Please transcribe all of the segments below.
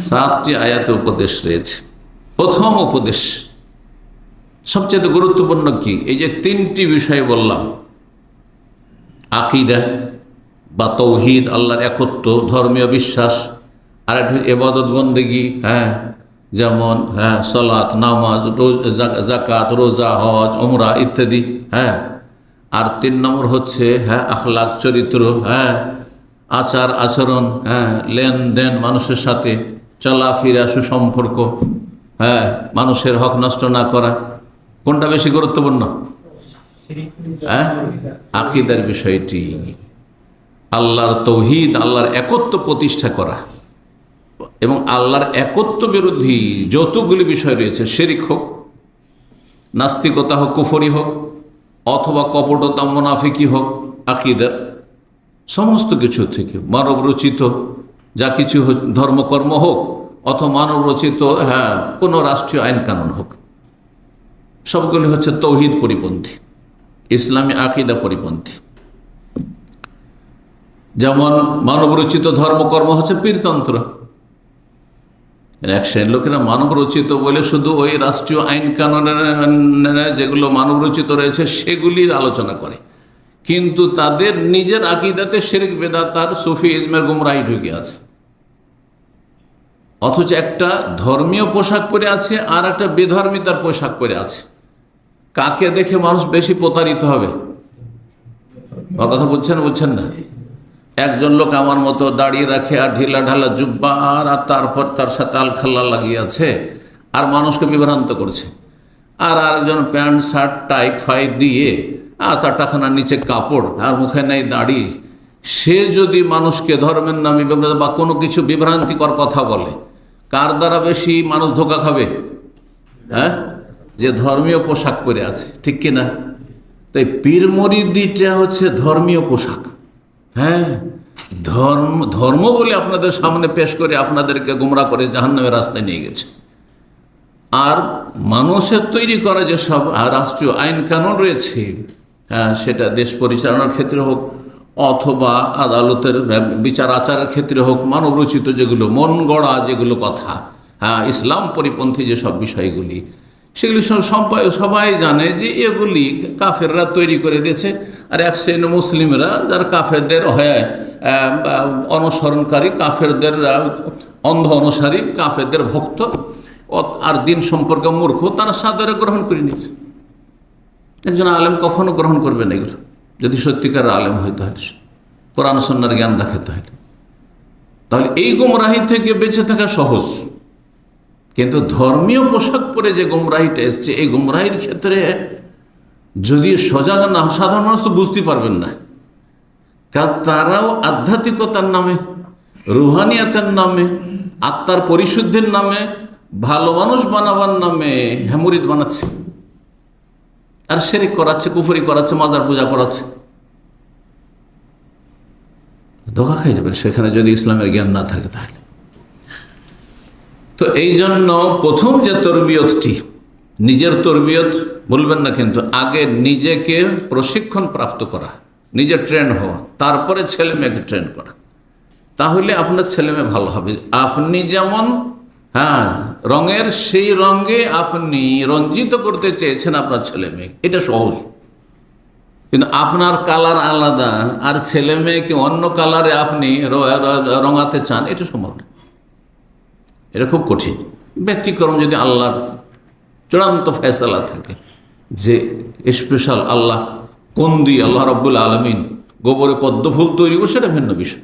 7টি আয়াতে উপদেশ রয়েছে। প্রথম উপদেশ সবচেয়ে গুরুত্বপূর্ণ কি? এই যে 3টি বিষয় বললাম, আকীদা বা তৌহিদ, আল্লাহর একত্ব, ধর্মীয় বিশ্বাস, আর একটা ইবাদত বন্দেগী, যেমন সালাত, নামাজ, যাকাত, রোজা, হজ, উমরা ইত্যাদি। আর 3 নম্বর হচ্ছে আখলাক, চরিত্র, আচার আচরণ, লেনদেন, মানুষের সাথে চলাফেরা, সুসম্পর্ক, মানুষের হক নষ্ট না করা। কোনটা বেশি গুরুত্বপূর্ণ? আকীদার বিষয়টি, আল্লাহর তৌহিদ, আল্লাহর একত্ব প্রতিষ্ঠা করা এবং আল্লাহর একত্ব বিরোধী যতগুলি বিষয় রয়েছে, শিরক হোক, নাস্তিকতা হোক, কুফরি হোক, অথবা কপটতা, মুনাফিকি হোক, আকীদার সমস্ত কিছু থেকে, মানব রচিত যা কিছু ধর্মকর্ম হোক অথবা মানব রচিত কোনো রাষ্ট্রীয় আইন কানুন হোক, সবগুলি হচ্ছে তৌহিদ পরিপন্থী, ইসলামী আকীদা পরিপন্থী। যেমন মানব রচিত ধর্মকর্ম হচ্ছে পীরতন্ত্র। এক শ্রেণীর লোকেরা মানব রচিত বলে শুধু ওই রাষ্ট্রীয় আইন কানুনের যেগুলো মানব রচিত রয়েছে সেগুলির আলোচনা করে, কিন্তু তাদের নিজের আকীদাতে শিরক, বেদাত আর সুফি ইজমের গুমরাহি ঢুকে আছে। অথচ একটা ধর্মীয় পোশাক পরে আছে আর একটা বেধর্মিতার পোশাক পরে আছে। কাকে দেখে মানুষ বেশি প্রতারিত হবে? ওর কথা বুঝছেন না? একজন লোক আমার মতো দাঁড়িয়ে রাখে আর ঢিলা ঢালা জুব্বা আর তারপর তার সাথে আলখাল্লা লাগিয়ে আছে আর মানুষকে বিভ্রান্ত করছে, আর আরেকজন প্যান্ট শার্ট টাই ফাই দিয়ে আর তার টাকানার নিচে কাপড় আর মুখে নেই দাড়ি, সে যদি মানুষকে ধর্মের নামে বা কোনো কিছু বিভ্রান্তিকর কথা বলে, কার দ্বারা বেশি মানুষ ধোঁকা খাবে? যে ধর্মীয় পোশাক পরে আছে, ঠিক কিনা? তাই পীর মুরিদিটা হচ্ছে ধর্মীয় পোশাক। ধর্ম বলে আপনাদের সামনে পেশ করে আপনাদেরকে গুমরাহ করে জাহান্নামের রাস্তায় নিয়ে গেছে। আর মানুষের তৈরি করা যে সব রাষ্ট্রীয় আইন কানুন রয়েছে, সেটা দেশ পরিচালনার ক্ষেত্রে হোক অথবা আদালতের বিচার আচারের ক্ষেত্রে হোক, মানব রচিত যেগুলো, মন গড়া যেগুলো কথা, ইসলাম পরিপন্থী যেসব বিষয়গুলি, সেগুলি সবাই জানে যে এগুলি কাফেররা তৈরি করে দিয়েছে। আর এক শ্রেণীর মুসলিমরা যারা কাফেরদের অনুসরণকারী, কাফেরদের অন্ধ অনুসারী, কাফেরদের ভক্ত আর দিন সম্পর্কে মূর্খ, তারা সাদরে গ্রহণ করে নিয়েছে। একজন আলেম কখনো গ্রহণ করবে না এগুলো, যদি সত্যিকার আলেম হয়, তাহলে কোরআন সুন্নাহর জ্ঞান রাখে, তাহলে এই গুমরাহি থেকে বেঁচে থাকা সহজ। কিন্তু ধর্মীয় পোশাক পরে যে গুমরাহিটা এসছে, এই গুমরাহির ক্ষেত্রে যদি সজাগ না, সাধারণ মানুষ তো বুঝতে পারবেন না, কারণ তারাও আধ্যাত্মিকতার নামে, রুহানিয়াতের নামে, আত্মার পরিশুদ্ধির নামে, ভালো মানুষ বানাবার নামে মুরিদ বানাচ্ছে আর শিরক করাচ্ছে, কুফরি করাচ্ছে, মাজার পূজা করাচ্ছে। ধোঁকা খেয়ে যাবে সেখানে যদি ইসলামের জ্ঞান না থাকে। তাহলে তো এই জন্য প্রথম যে তরবিয়তটি, নিজের তরবিয়ত বলবেন না, কিন্তু আগে নিজেকে প্রশিক্ষণ প্রাপ্ত করা, নিজে ট্রেন হওয়া, তারপরে ছেলে মেয়েকে ট্রেন করা, তাহলে আপনার ছেলে মেয়ে ভালো হবে। আপনি যেমন রঙের সেই রঙে আপনি রঞ্জিত করতে চেয়েছেন আপনার ছেলে মেয়ে, এটা সহজ। কিন্তু আপনার কালার আলাদা আর ছেলে মেয়েকে অন্য কালারে আপনি রঙাতে চান, এটা সম্ভব না, এটা খুব কঠিন। ব্যতিক্রম যদি আল্লাহর চূড়ান্ত ফয়সালা থাকে যে স্পেশাল আল্লাহ কোন দিয়ে আল্লাহ রাব্বুল আলামিন গোবরে পদ্মফুল তৈরি করে, সেটা ভিন্ন বিষয়।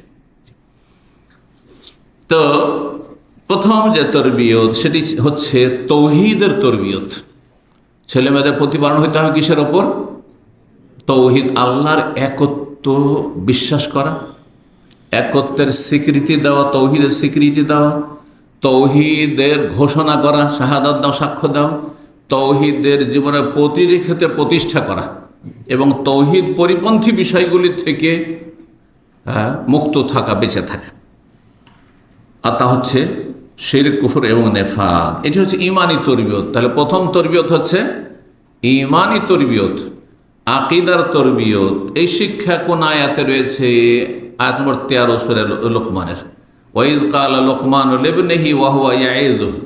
তো প্রথম যে তরবিয়ত সেটি হচ্ছে তৌহিদের তরবিয়ত। ছেলে মেয়েদের প্রতিপালন হইতে হবে কিসের ওপর? তৌহিদ, আল্লাহর একত্ব বিশ্বাস করা, একত্বের স্বীকৃতি দেওয়া, তৌহিদের স্বীকৃতি দেওয়া, তৌহিদের ঘোষণা করা, শাহাদাত দাও, সাক্ষ্য দাও, তৌহিদের জীবনের প্রতিটি ক্ষেত্রে প্রতিষ্ঠা করা এবং তৌহিদ পরিপন্থী বিষয়গুলি থেকে মুক্ত থাকা, বেঁচে থাকা। আর তা হচ্ছে শিরক, কুফর এবং নেফাক। এটি হচ্ছে ইমানি তরবিয়ত। তাহলে প্রথম তরবিয়ত হচ্ছে ইমানি তরবিয়ত, আকীদার তরবিয়ত। এই শিক্ষা কোন আয়াতে রয়েছে? আয়াত নম্বর 13 সূরা লোকমানের, ওয়াইদ কালা লোকমান লিবনিহি ওয়া হুয়া ইয়াইযুহু,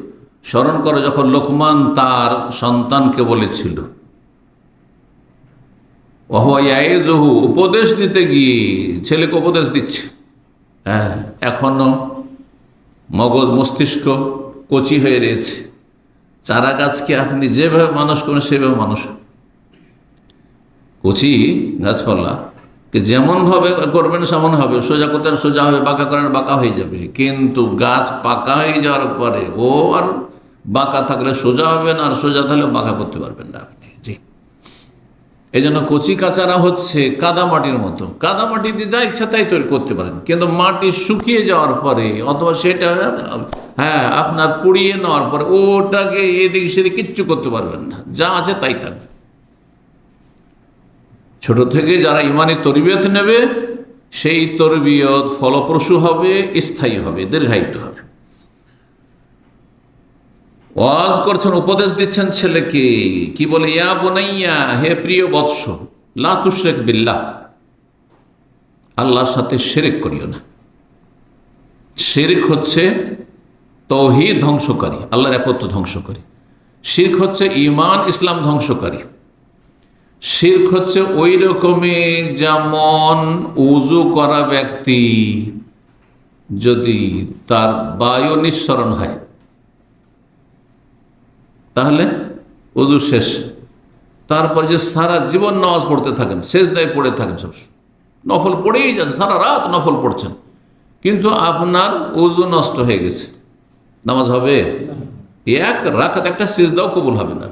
স্মরণ করো যখন লোকমান তার সন্তানকে বলেছিল, ওয়া হুয়া ইয়াইযুহু, উপদেশ দিতে গিয়ে, ছেলেকে উপদেশ দিচ্ছে, হ্যাঁ এখনো মগজ মস্তিষ্ক কচি হয়ে রয়েছে। চারা গাছকে আপনি যেভাবে মানুষ করেন সেভাবে মানুষ, কচি গাছপালা যেমনভাবে করবেন সেমন হবে, সোজা করতেন সোজা হবে, বাঁকা করেন বাঁকা হয়ে যাবে। কিন্তু গাছ পাকা হয়ে যাওয়ার পরে ও আর বাঁকা থাকলে সোজা হবে না, আর সোজা থাকলে বাঁকা করতে পারবেন না আপনি। জি, এই জন্য কচি কাচারা হচ্ছে কাদা মাটির মতো, কাদা মাটি দিয়ে যা ইচ্ছা তাই তৈরি করতে পারেন, কিন্তু মাটি শুকিয়ে যাওয়ার পরে অথবা সেটা হ্যাঁ আপনার পুড়িয়ে নেওয়ার পরে ওটাকে এদিকে সেদিকে কিচ্ছু করতে পারবেন না, যা আছে তাই থাকবে। ছোট থেকে যারা ইমানি তরবিয়ত নেবে সেই তরবিয়ত ফলপ্রসূ হবে, স্থায়ী হবে, দীর্ঘায়িত হবে। ওয়াজ করছেন, উপদেশ দিচ্ছেন ছেলেকে, কি বলে, ইয়া বুনাইয়া, হে প্রিয় বৎস, লা তুশরিক বিল্লাহ, আল্লাহর সাথে শিরক করিও না। শিরক হচ্ছে তাওহীদ ধ্বংসকারী, আল্লাহর একত্ব ধ্বংসকারী। শিরক হচ্ছে ঈমান ইসলাম ধ্বংসকারী। শিরক হচ্ছে ওই রকমই যেমন উযু করা ব্যক্তি যদি তার বায়ু নিঃসরণ হয় তাহলে উযু শেষ, তারপরে যে সারা জীবন নামাজ পড়তে থাকেন, সেজদায় পড়ে থাকেন, সব নফল পড়েই যাচ্ছে, সারা রাত নফল পড়ছেন, কিন্তু আপনার উযু নষ্ট হয়ে গেছে, নামাজ হবে? এক রাকাত একটা সেজদাও কবুল হবে না।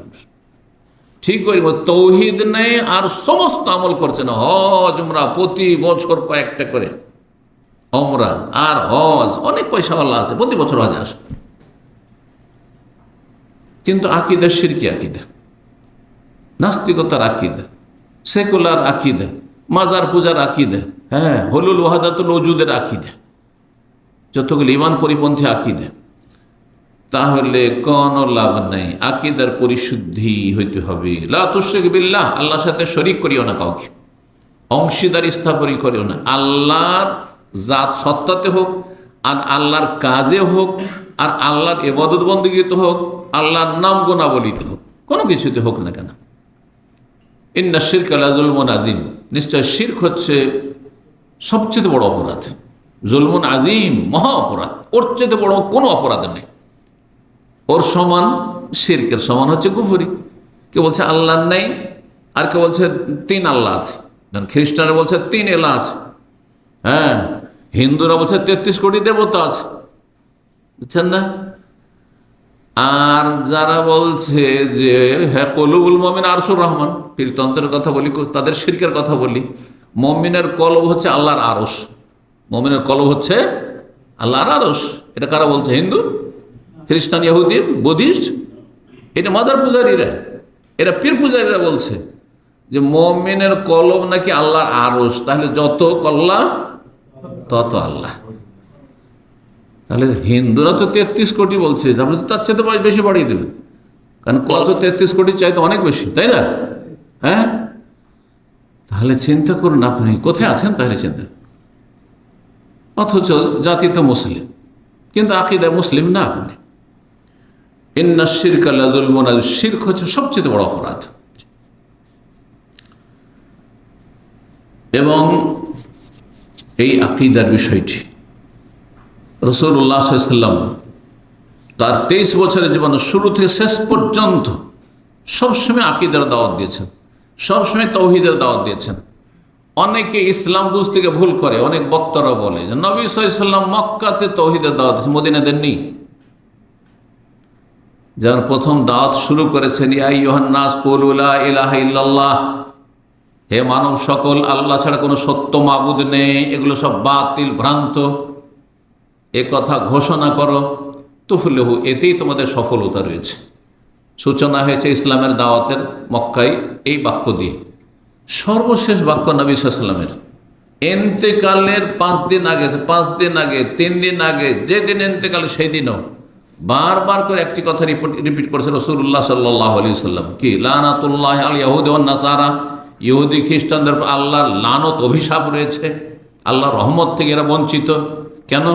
ঠিক করে তৌহিদ নেই আর সমস্ত আমল করছেন, হজ উমরা প্রতি বছর কয়েকটা করে উমরা আর হজ, অনেক পয়সাওয়ালা আছে, প্রতি বছর হজে আসে, কিন্তু আকীদা শিরকি আকীদা, নাস্তিকতার আকীদা, সেকুলার আকীদা, মাজার পূজার আকীদা, হ্যাঁ হুলুল ওয়াহদাতুল ওজুদের আকীদা, যতগুলো ঈমান পরিপন্থী আকীদা, তাহলে কোনো লাভ নাই। আকীদার পরিশুদ্ধি হইতে হবে। লা তুশরিক বিল্লাহ, আল্লাহর সাথে শরীক করিও না কাউকে, অংশীদার স্থাপনই করিও না। আল্লাহর জাত সত্তাতে হোক, আর আল্লাহর কাজে হোক, আর আল্লাহর ইবাদত বন্দেগীতে হোক, আল্লাহর নাম গুণাবলীতে হোক, কোনো কিছুতে হোক না কেন। ইন্না শিরকা লাযুলমুন আযীম, নিশ্চয় শিরক হচ্ছে সবচেয়ে বড় অপরাধ। জুলমুন আযীম, মহা অপরাধ, ওর চেয়ে বড় কোনো অপরাধ নেই। ওর সমান, শিরকের সমান হচ্ছে কুফরি। কেউ বলছে আল্লাহ নেই, আর কেউ বলছে তিন আল্লাহ আছে। খ্রিস্টানরা বলছে তিন এলা আছে, হ্যাঁ হিন্দুরা বলছে 33 কোটি দেবতা আছে, বুঝছেন না? আর যারা বলছে যে হ্যাঁ কলুবুল মুমিন আরশুর রহমান, পীরতন্ত্রের কথা বলি, তাদের শিরকের কথা বলি, মুমিনের কলব হচ্ছে আল্লাহর আরশ, মুমিনের কলব হচ্ছে আল্লাহর আরশ। এটা কারা বলছে? হিন্দু, খ্রিস্টান, ইহুদি, বুদ্ধিস্ট, এটা মাদার পূজারীরা, এরা পীর পূজারীরা বলছে যে মুমিনের কলব নাকি আল্লাহর আরশ, তাহলে যত কল্লা তত আল্লাহ। তাহলে হিন্দুরা তো 33 কোটি বলছে, আপনি তো তার চাইতে বেশি বাড়িয়ে দেবেন, কারণ কত 33 কোটি চাইতে অনেক বেশি, তাই না? হ্যাঁ, তাহলে চিন্তা করুন আপনি কোথায় আছেন, তাহলে চিন্তা। অথচ জাতি তো মুসলিম, কিন্তু আকীদায় মুসলিম না আপনি। ইন্না শিরকা লাযুলমুন আযীম, শিরক হচ্ছে সবচেয়ে বড় অপরাধ। এবং এই আকীদার বিষয়টি রাসূলুল্লাহ সাল্লাল্লাহু আলাইহি ওয়াসাল্লাম তার 23 বছরের জীবনের শুরু থেকে শেষ পর্যন্ত সবসময় আকীদার দাওয়াত দিয়েছেন, সবসময় তাওহীদের দাওয়াত দিয়েছেন। অনেকে ইসলাম বুঝতে গিয়ে ভুল করে, অনেক বক্তারা বলে যে নবী সাল্লাল্লাহু আলাইহি ওয়াসাল্লাম মক্কাতে তাওহীদের দাওয়াত দিয়েছেন, মদিনা দেননি। যারা প্রথম দাওয়াত শুরু করেছেন, ইয়া আইয়ুহান নাস কুলু লা ইলাহা ইল্লাল্লাহ, হে মানব সকল, আল্লাহ ছাড়া কোনো সত্য মাবুদ নেই, এগুলো সব বাতিল ভ্রান্ত, এ কথা ঘোষণা করো, তুফলিহু, এতেই তোমাদের সফলতা রয়েছে। সূচনা হয়েছে ইসলামের দাওয়াতের মক্কায় এই বাক্য দিয়ে। সর্বশেষ বাক্য নবী সাল্লাল্লাহু আলাইহি ওয়াসাল্লামের ইন্তেকালের 5 দিন আগে, 3 দিন আগে, যেদিন ইন্তেকাল সেই দিনও বারবার করে একটি কথা রিপিট করেছে রাসূলুল্লাহ সাল্লাল্লাহু আলাইহি ওয়াসাল্লাম, কি লানাতুল্লাহি আল ইয়াহুদি ওয়ান নাসারা, ইহুদি খ্রিস্টানদের আল্লাহর লানত, অভিশাপ রয়েছে, আল্লাহর রহমত থেকে এরা বঞ্চিত। কেন?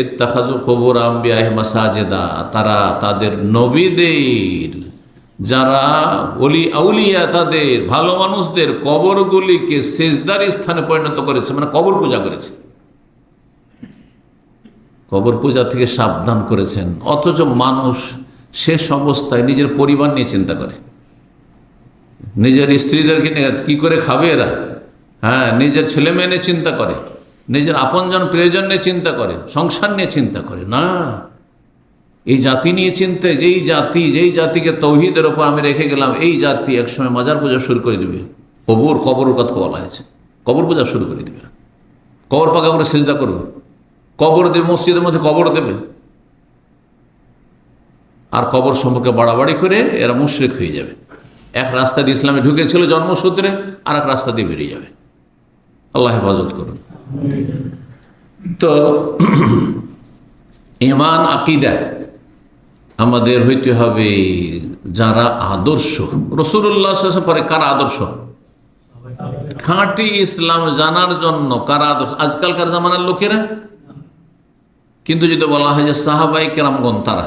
ইত্তাখাযু কুবুর আম্বিয়াহি মাসাজিদা, তারা তাদের নবীদের, যারা আউলিয়া তাদের ভালো মানুষদের কবরগুলিকে সেজদার স্থানে পরিণত করেছে, মানে কবর পূজা করেছে, কবর পূজা থেকে সাবধান করেছেন। অথচ মানুষ শেষ অবস্থায় নিজের পরিবার নিয়ে চিন্তা করে, নিজের স্ত্রীদেরকে নিয়ে কী করে খাবে এরা, হ্যাঁ, নিজের ছেলে মেয়ে নিয়ে চিন্তা করে, নিজের আপনজন প্রিয়জন নিয়ে চিন্তা করে, সংসার নিয়ে চিন্তা করে না। এই জাতি নিয়ে চিন্তা, যেই জাতিকে তৌহিদের ওপর আমি রেখে গেলাম, এই জাতি একসময় মাজার পূজা শুরু করে দেবে। কবর কথা বলা হয়েছে, কবর পূজা শুরু করে দেবে, কবর পাকা করে সেজদা করবে, কবর দেবে, মসজিদের মধ্যে কবর দেবে, আর কবর সম্পর্কে বাড়াবাড়ি করে এরা মুশরিক হয়ে যাবে। এক রাস্তা দিয়ে ইসলামে ঢুকেছিল জন্মসূত্রে, আর এক রাস্তা দিয়ে বেরিয়ে যাবে। আল্লাহ হেফাজত করুন। তো ঈমান আকীদা আমাদের হইতে হবে, যারা আদর্শ রাসূলুল্লাহ সাল্লাল্লাহু আলাইহি ওয়াসাল্লাম পরে কার আদর্শ, খাঁটি ইসলাম জানার জন্য কার আদর্শ, আজকালকার জামানার লোকেরা। কিন্তু যদি বলা হয় যে সাহাবায়ে কেরামগণ, তারা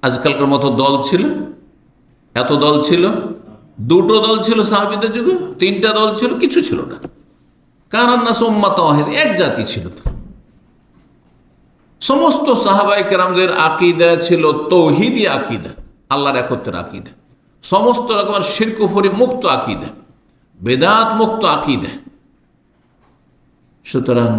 আজকালকার মতো দল ছিল, এত দল ছিল, দুটো দল ছিল সাহাবীদের যুগে, তিনটা দল ছিল, কিছু ছিল না। কানান নাস উম্মাতান ওয়াহিদা, এক জাতি ছিল। সমস্ত সাহাবায়ে কেরামদের আকীদা ছিল তৌহিদি আকীদা, আল্লাহর একত্বের আকীদা, সমস্ত রকমের শিরক কুফরি মুক্ত আকীদা, বেদাত মুক্ত আকীদা। সুতরাং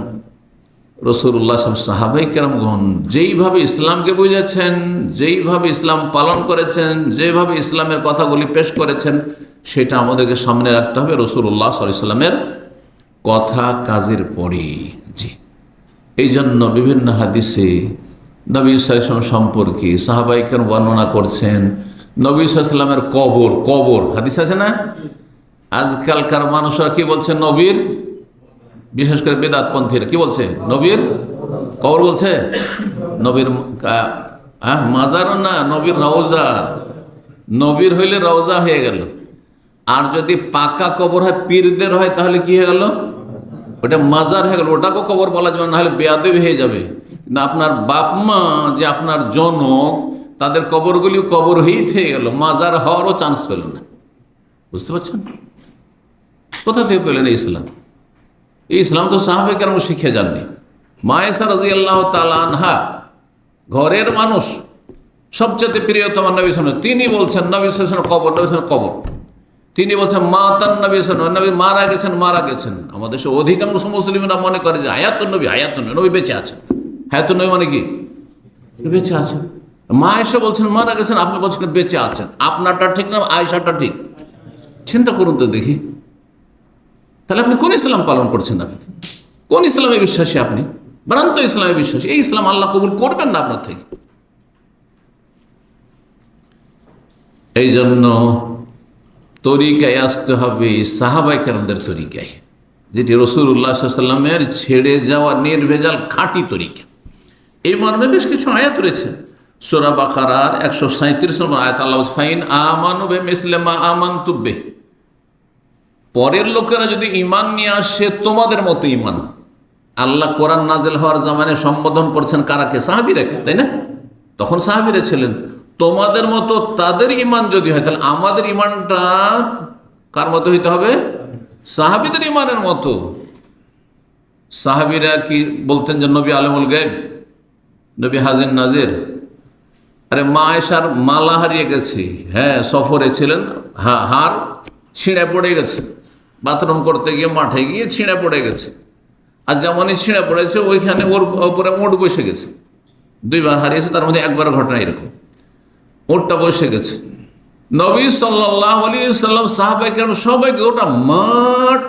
রাসূলুল্লাহ সাহাবায়ে কেরামগণ যেইভাবে ইসলামকে বুঝেছেন, যেইভাবে ইসলাম পালন করেছেন, যেভাবে ইসলামের কথাগুলি পেশ করেছেন, সেটা আমাদেরকে সামনে রাখতে হবে রাসূলুল্লাহ সাল্লাল্লাহু আলাইহি ওয়াসাল্লামের কথা কাজের পরে। জি, এই জন্য বিভিন্ন হাদিসে নবী সাল্লাল্লাহু আলাইহি ওয়াসাল্লাম সম্পর্কে সাহাবায়ে কেরাম বর্ণনা করছেন। নবী সাল্লাল্লাহু আলাইহি ওয়াসাল্লামের কবর হাদিস আছে না? আজকালকার মানুষরা কি বলছে, নবীর, বিশেষ করে বেদাতপন্থীরা কি বলছে, নবীর কবর বলছে, নবীর মাজার না, নবীর রওজা। নবীর হইলে রওজা হয়ে গেল, আর যদি পাকা কবর হয়, পীরদের হয়, তাহলে কি হয়ে গেল, ওটা মাজার হয়ে গেল। ওটাকেও কবর বলা যাবে না, হলে বেয়াদবি হয়ে যাবে। কিন্তু আপনার বাপ মা যে আপনার জনক, তাদের কবরগুলিও কবর হয়েই থেকে গেল, মাজার হওয়ারও চান্স পেল না। বুঝতে পারছেন? কোথা থেকে পেলেন ইসলাম? এই ইসলাম তো সাহাবায়ে কেরাম শিখে যাননি। মা আয়েশা রাদিয়াল্লাহু তাআলা আনহা, ঘরের মানুষ, সবচেয়ে প্রিয়তম নবী সাল্লাল্লাহু আলাইহি ওয়াসাল্লাম, তিনি বলছেন নবী সাল্লাল্লাহু আলাইহি ওয়াসাল্লাম কবর, নবী সাল্লাল্লাহু আলাইহি ওয়াসাল্লাম কবর। তিনি বলছেন মাতান নবী সাল্লাল্লাহু আলাইহি ওয়াসাল্লাম, নবী মারা গেছেন। আমাদের সে অধিকাংশ মুসলিমরা মনে করে যে হায়াতুন নবী, নবী বেঁচে আছেন। হায়াতুন নবী মানে কি? বেঁচে আছেন। মা আয়েশা বলছেন মারা গেছেন, আপনি বলছেন বেঁচে আছেন। আপনারটা ঠিক না আয়েশাটা ঠিক? চিন্তা করুন তো দেখি, তাহলে আপনি কোন ইসলাম পালন করছেন? আপনি কোন ইসলামে বিশ্বাসী? আপনি ভ্রান্ত ইসলামে বিশ্বাসী। এই ইসলাম আল্লাহ কবুল করবেন না আপনার থেকে। এই জন্য তরিকায় আসতে হবে সাহাবায়ে কেরামদের তরিকায়, যেটি রাসূলুল্লাহ সাল্লাল্লাহু আলাইহি ওয়াসাল্লামের ছেড়ে যাওয়া নির্ভেজাল খাঁটি তরিকা। এই মর্মে বেশ কিছু আয়াত রয়েছে। সূরা বাকারার 137 নম্বর আয়াত, আল্লাহ ফাইন আমানু বিমিসলি মা আমানতু বিহি, পরের লোকেরা যদি ঈমান নিয়ে আসে তোমাদের মতো ঈমান। আল্লাহ কোরআন নাজিল হওয়ার জামানায় সম্বোধন করছেন কারাকে? সাহাবীরাকে, তাই না? তখন সাহাবীরা ছিলেন। তোমাদের মতো তাদের ঈমান যদি হয়, তাহলে আমাদের ঈমানটা কার মতো হইতে হবে? সাহাবীদের ঈমানের মতো। সাহাবীরা কি বলতেন যে নবী আলিমুল গায়ব, নবী হাজির নাজির? আরে মা আয়েশার মালা হারিয়ে গেছে, হ্যাঁ, সফরে ছিলেন, হার ছিঁড়ে পড়ে গেছে, বাথরুম করতে গিয়ে মাঠে গিয়ে ছিঁড়ে পড়ে গেছে। আর যেমনই ছিঁড়ে পড়েছে, ওইখানে ওর উপরে মোট বসে গেছে। দুইবার হারিয়েছে, তার মধ্যে একবার ঘটনা এরকম, ওরটা বসে গেছে। নবী সাল্লাল্লাহু আলাইহি ওয়াসাল্লাম সাহাবায়ে কেরাম সবাইকে ওটা মাঠ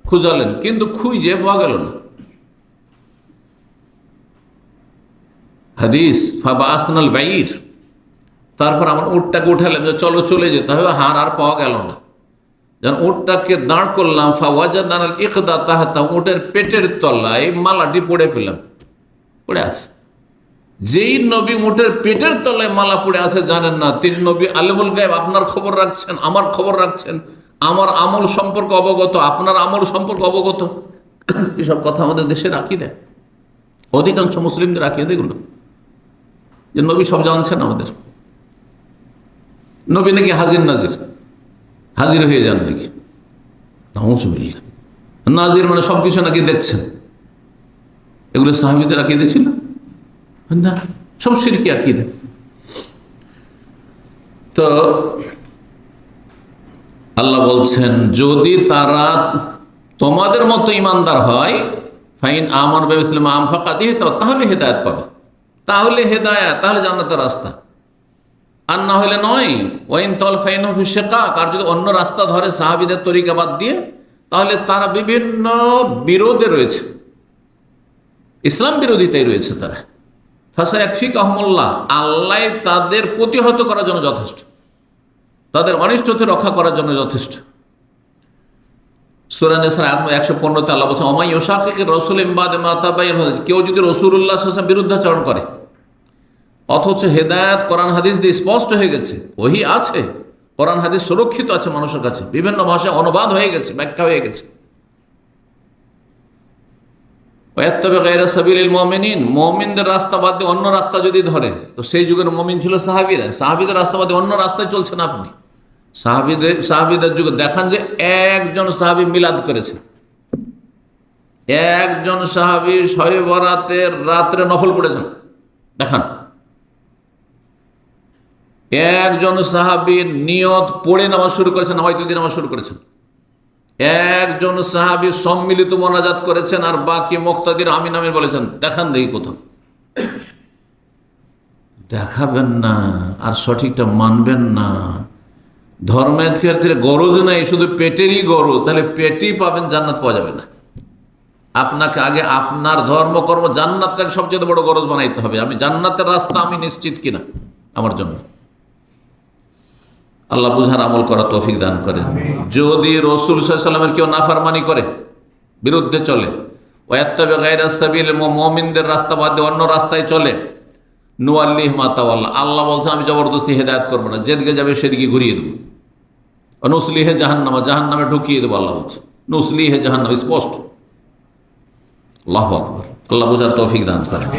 খুঁজালেন, কিন্তু খুঁজে পাওয়া গেল না। হাদিস ফাবাসনাল বাইর, তারপর আমার উটটাকে উঠালাম যে চলো চলে যেতে হবে, হার আর পাওয়া গেল না। যখন উটটাকে দাঁড় করলাম, ফাওয়াজাদানাল ইকদা তাহাতা, উটের পেটের তলায় মালাটি পড়ে পেলাম, পড়ে আছে। যেই নবী উটের পেটের তলায় মালা পড়ে আছে জানেন না, তিনি নবী আলিমুল গায়ব, আপনার খবর রাখছেন, আমার খবর রাখছেন, আমার আমল সম্পর্কে অবগত, আপনার আমল সম্পর্কে অবগত। এসব কথা আমাদের দেশে রাখি দেয়। অধিকাংশ মুসলিমদের আকিদা এগুলো, যে নবী সব জানছেন আমাদের। নবী নাকি হাজির নাজির, হাজির হয়ে যান নাকি, নাউজুবিল্লাহ। নাজির মানে সবকিছু নাকি দেখছেন। এগুলো সাহাবীদের আকিদা ছিল না, সব শিরকি আকিদা। তো আল্লাহ বলছেন, যদি তারা তোমাদের মতো ইমানদার হয়, ফাইন আমানু বিমিসলি মা আনফাকাতু, তাহলে হেদায়েত পাবে, তাহলে হেদায়েত, তাহলে জান্নাতের রাস্তা। আর না হলে নয়। ওয়াইন তাওয়াল ফাইনহুম ফি শিকাক, আর যদি অন্য রাস্তা ধরে সাহাবীদের তরিকা বাদ দিয়ে, তাহলে তারা বিভিন্ন বিরোধে রয়েছে, ইসলাম বিরোধিতায় রয়েছে তারা। ফাসায়াকফিকাহুমুল্লাহ, আল্লাহ তাদের প্রতিহত করার জন্য যথেষ্ট, তাদের অনিষ্টতে রক্ষা করার জন্য যথেষ্ট। সূরা নিসা আয়াত 115 আল্লাহ বলছেন, ওমাই ইউশাকিকির রাসূল মিন বাদি মা তাবায়্যানা, কেউ যদি রাসূলুল্লাহ সাল্লাল্লাহু আলাইহি ওয়াসাল্লাম বিরুদ্ধাচরণ করে, অথচ হেদায়েত কোরআন হাদিস দিয়ে স্পষ্ট হয়ে গেছে, ওহী আছে, কোরআন হাদিস সুরক্ষিত আছে মানুষের কাছে, বিভিন্ন ভাষায় অনুবাদ হয়ে গেছে, ব্যাখ্যা হয়ে গেছে। ওয়াত্তাবি গায়রা সাবিলিল মুমিনিন, মুমিনদের রাস্তা বাদ দিয়ে অন্য রাস্তা যদি ধরে, তো সেই যুগের মুমিন ছিল সাহাবীরা, সাহাবীদের রাস্তা বাদ দিয়ে অন্য রাস্তায় চলছেন আপনি। সাহাবীদের যুগে দেখান যে একজন সাহাবী মিলাদ করেছে, একজন সাহাবী শবে বরাতের রাত্রে নফল পড়েছেন, দেখান। একজন সাহাবী নিয়ত পড়ে নামাজ শুরু করেছেন, হয়তো দিয়ে নামাজ শুরু করেছেন। একজন সাহাবী সম্মিলিত মোনাজাত করেছেন, আর বাকি মুক্তাদির আমিন আমিন বলেছেন, দেখান দেখি কোথাও। দেখাবেন না আর সঠিকটা মানবেন না। ধর্মের ক্ষেত্রে গরজ নাই, শুধু পেটেরই গরজ, তাহলে পেটই পাবেন, জান্নাত পাওয়া যাবে না। আপনাকে আগে আপনার ধর্মকর্ম, জান্নাতটাকে সবচেয়ে বড় গরজ বানাইতে হবে। আমি জান্নাতের রাস্তা আমি নিশ্চিত কিনা আমার জন্য। আল্লাহ বুঝার আমল করা তৌফিক দান করেন। যদি রাসূল সাল্লাল্লাহু আলাইহি ওয়াসাল্লামের কেউ নাফরমানি করে, বিরুদ্ধে চলে, ওয়াত্তাবি গায়রা সাবিল, মুমিনদের রাস্তা বাদ দিয়ে অন্য রাস্তায় চলে, নুয়াল্লিহি মা তাওয়াল্লা, আল্লাহ বলছেন আমি জবরদস্তি হেদায়েত করবো না, যেদিকে যাবে সেদিকে ঘুরিয়ে দেবো। নুসলিহি জাহান্নামা, জাহান্নামে ঢুকিয়ে দেবো। আল্লাহ বলছে নুসলিহি জাহান্নাম, স্পষ্ট। আল্লাহু আকবার। আল্লাহ বুঝার তৌফিক দান করেন।